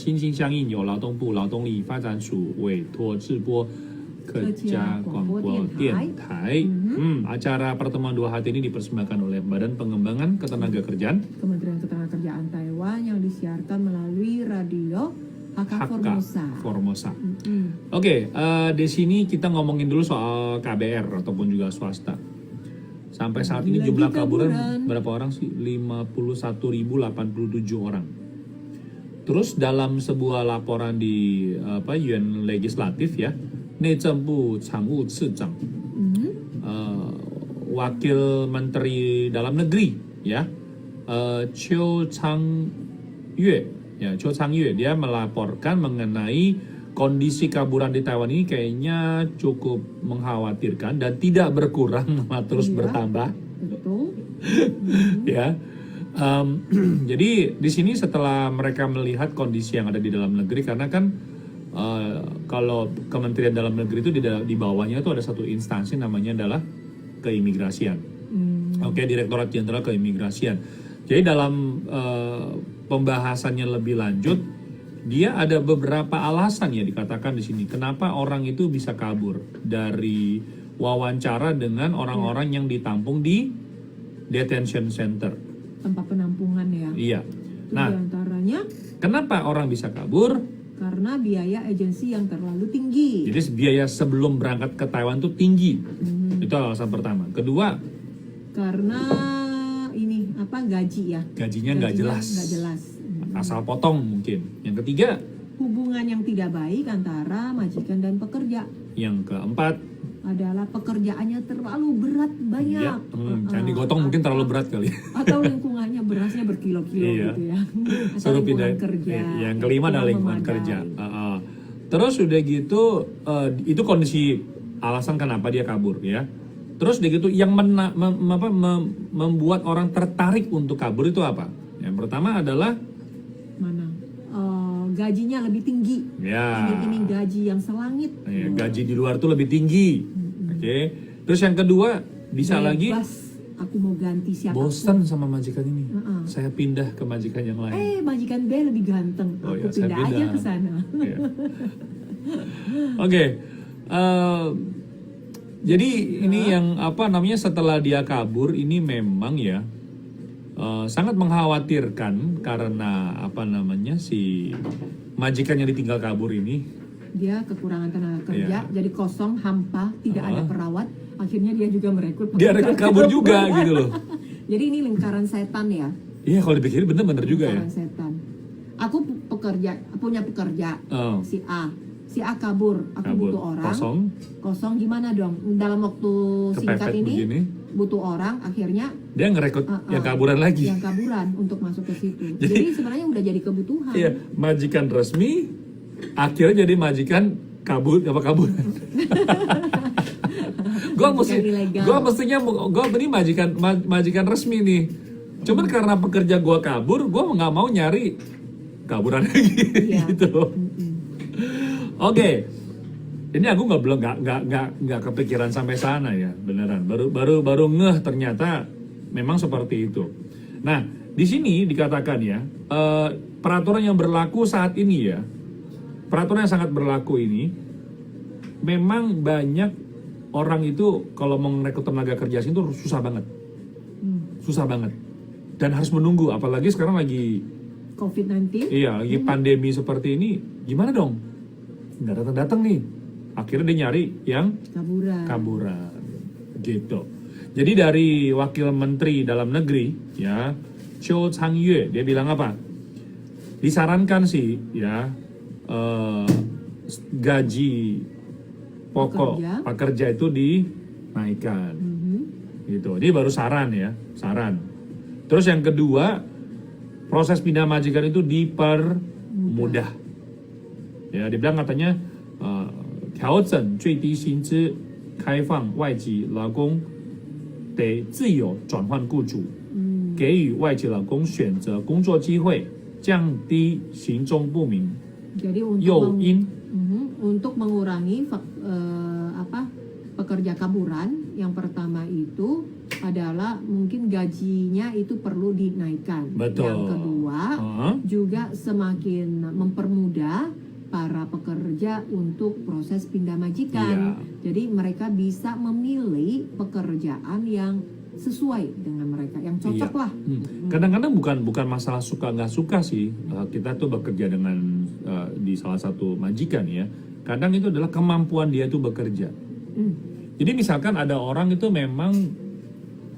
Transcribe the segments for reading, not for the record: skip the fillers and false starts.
心心相印，由劳动部劳动力发展署委托制播客家广播电台. Acara pertemuan dua hati ini dipersembahkan oleh Badan Pengembangan Ketenagakerjaan Kementerian Ketenagakerjaan Taiwan yang disiarkan melalui radio HK Formosa. Oke, di sini kita ngomongin dulu soal KBR ataupun juga swasta. Sampai saat ini jumlah kaburan berapa orang sih? 51.087 orang. Terus dalam sebuah laporan di Yuan Legislatif ya, Nezhengbu Changwu Cizang, Wakil Menteri Dalam Negeri ya, Chiu Chang-yue, dia melaporkan mengenai kondisi kaburan di Taiwan ini kayaknya cukup mengkhawatirkan dan tidak berkurang, malah terus bertambah. Betul. Ya. Jadi di sini setelah mereka melihat kondisi yang ada di dalam negeri, karena kan kalau Kementerian Dalam Negeri itu di bawahnya itu ada satu instansi namanya adalah keimigrasian. Oke, Direktorat Jenderal Keimigrasian. Jadi dalam pembahasannya lebih lanjut, dia ada beberapa alasan ya dikatakan di sini kenapa orang itu bisa kabur dari wawancara dengan orang-orang yang ditampung di detention center. Tempat penampungan ya. Iya. Itu Nah, diantaranya kenapa orang bisa kabur? karena biaya agensi yang terlalu tinggi. Jadi biaya sebelum berangkat ke Taiwan itu tinggi. Itu alasan pertama. Kedua, karena ini gaji ya. gajinya nggak jelas. Nggak jelas. Asal potong mungkin. Yang ketiga, Hubungan yang tidak baik antara majikan dan pekerja. yang keempat, Adalah pekerjaannya terlalu berat banyak. ya, jangan digotong mungkin terlalu berat kali. Atau lingkungannya berasnya berkilo-kilo Iya. gitu ya. Atau Suruh lingkungan pindah. kerja. Yang kelima adalah lingkungan memadai. kerja. Terus udah gitu, itu kondisi alasan kenapa dia kabur ya. Terus udah gitu, yang membuat orang tertarik untuk kabur itu apa? Yang pertama adalah Mana? Gajinya lebih tinggi. ya, Ini gaji yang selangit. ya, gaji di luar tuh lebih tinggi. Oke. Terus yang kedua bisa lagi Bebas, aku mau ganti siapa? bosan sama majikan ini. Saya pindah ke majikan yang lain. Majikan B lebih ganteng. Oh Aku ya, saya pindah aja pindah. ke sana. Ya. Oke. Jadi ini yang setelah dia kabur ini memang ya sangat mengkhawatirkan karena si majikan yang ditinggal kabur ini Dia kekurangan tenaga kerja, Iya. jadi kosong, hampa, tidak ada perawat. Akhirnya dia juga merekrut. dia rekrut kabur juga gitu loh. Jadi ini lingkaran setan ya. Iya, kalau dipikirin bener-bener juga ya. Lingkaran setan. Aku punya pekerja Oh. si A kabur, aku Kabur. butuh orang. Kosong. Gimana dong? Dalam waktu singkat Kepepet ini begini. butuh orang, akhirnya Dia ngerekrut yang kaburan lagi. yang kaburan untuk masuk ke situ. Jadi sebenarnya udah jadi kebutuhan. Iya, majikan resmi akhirnya jadi majikan kaburan. Gua mestinya ini majikan resmi nih. Cuman karena pekerja gua kabur, gua nggak mau nyari kaburan lagi gitu loh. Oke. Ini aku nggak kepikiran sampai sana ya, beneran. Baru ngeh ternyata memang seperti itu. Nah, di sini dikatakan ya, peraturan yang berlaku saat ini ya, peraturan yang sangat berlaku ini, memang banyak orang itu kalau mau merekrut tenaga kerja itu susah banget. Susah banget. Dan harus menunggu, apalagi sekarang lagi COVID-19. Iya, lagi pandemi seperti ini, gimana dong? Nggak datang-datang nih. Akhirnya dia nyari yang kaburan. Gitu. Jadi dari Wakil Menteri Dalam Negeri, ya, Chiu Chang-yue, dia bilang apa? Disarankan sih, ya, gaji pokok pekerja itu dinaikkan. Gitu. Ini baru saran ya, saran. Terus yang kedua, proses pindah majikan itu dipermudah. Ya, dibilang katanya 调整最低薪资，开放外籍劳工得自由转换雇主，给予外籍劳工选择工作机会，降低行踪不明 Jadi 诱因。 untuk mengurangi pekerja kaburan, yang pertama itu adalah mungkin gajinya itu perlu dinaikkan. Betul. Yang kedua juga semakin mempermudah para pekerja untuk proses pindah majikan. Jadi mereka bisa memilih pekerjaan yang sesuai dengan mereka, yang cocok lah. Kadang-kadang bukan masalah suka nggak suka sih. Kita tuh bekerja dengan di salah satu majikan ya. Kadang itu adalah kemampuan dia tuh bekerja. Jadi misalkan ada orang itu memang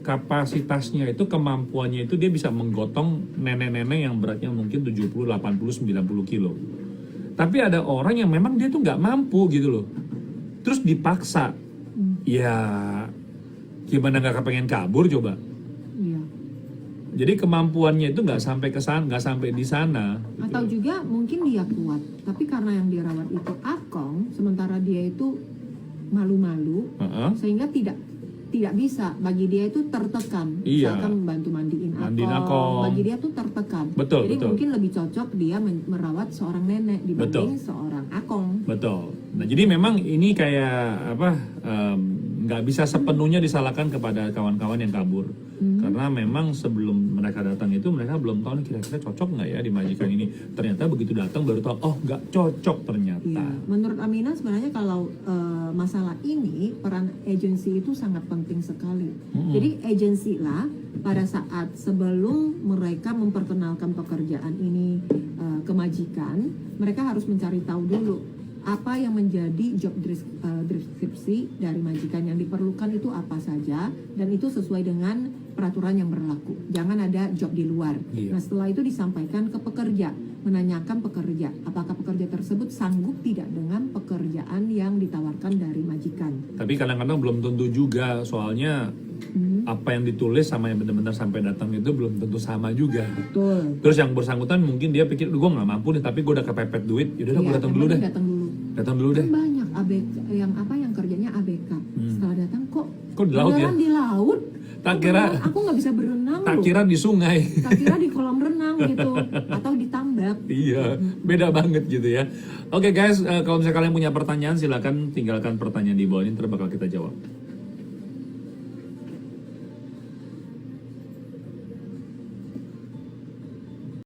kapasitasnya itu, kemampuannya itu dia bisa menggotong nenek-nenek yang beratnya mungkin 70, 80, 90 kilo. Tapi ada orang yang memang dia tuh nggak mampu gitu loh. Terus dipaksa. Ya gimana nggak kepengen kabur coba. Iya. Jadi kemampuannya itu nggak sampai ke sana, nggak sampai di sana. Atau juga mungkin dia kuat, tapi karena yang dirawat itu akong, sementara dia itu malu-malu, sehingga tidak bisa, bagi dia itu tertekan. Misalkan membantu mandiin akong, bagi dia tuh tertekan. Jadi mungkin lebih cocok dia merawat seorang nenek dibanding seorang akong. Betul. Nah jadi memang ini kayak apa, nggak bisa sepenuhnya disalahkan kepada kawan-kawan yang kabur. Karena memang sebelum mereka datang itu mereka belum tahu nih kira-kira cocok nggak ya di majikan ini. Ternyata begitu datang baru tahu, oh nggak cocok ternyata. Iya. Menurut Amina sebenarnya kalau masalah ini peran agensi itu sangat penting sekali. Jadi agensi lah pada saat sebelum mereka memperkenalkan pekerjaan ini ke majikan, mereka harus mencari tahu dulu apa yang menjadi job deskripsi dari majikan, yang diperlukan itu apa saja, dan itu sesuai dengan peraturan yang berlaku. Jangan ada job di luar. Nah setelah itu disampaikan ke pekerja, menanyakan pekerja apakah pekerja tersebut sanggup tidak dengan pekerjaan yang ditawarkan dari majikan. Tapi kadang-kadang belum tentu juga, soalnya apa yang ditulis sama yang benar-benar sampai datang itu belum tentu sama juga. Betul. Terus yang bersangkutan mungkin dia pikir, gue nggak mampu nih, tapi gue udah kepepet duit, yaudah gue datang dulu deh. Datang dulu deh. Kan banyak ABK yang kerjanya ABK. Setelah datang kok di laut ya? Di laut. Tak kira aku nggak bisa berenang. Tak kira di sungai. Tak kira di kolam renang gitu, atau di tambak. Iya, beda banget gitu ya. Oke guys, kalau misalnya kalian punya pertanyaan silakan tinggalkan pertanyaan di bawah ini, ntar bakal kita jawab.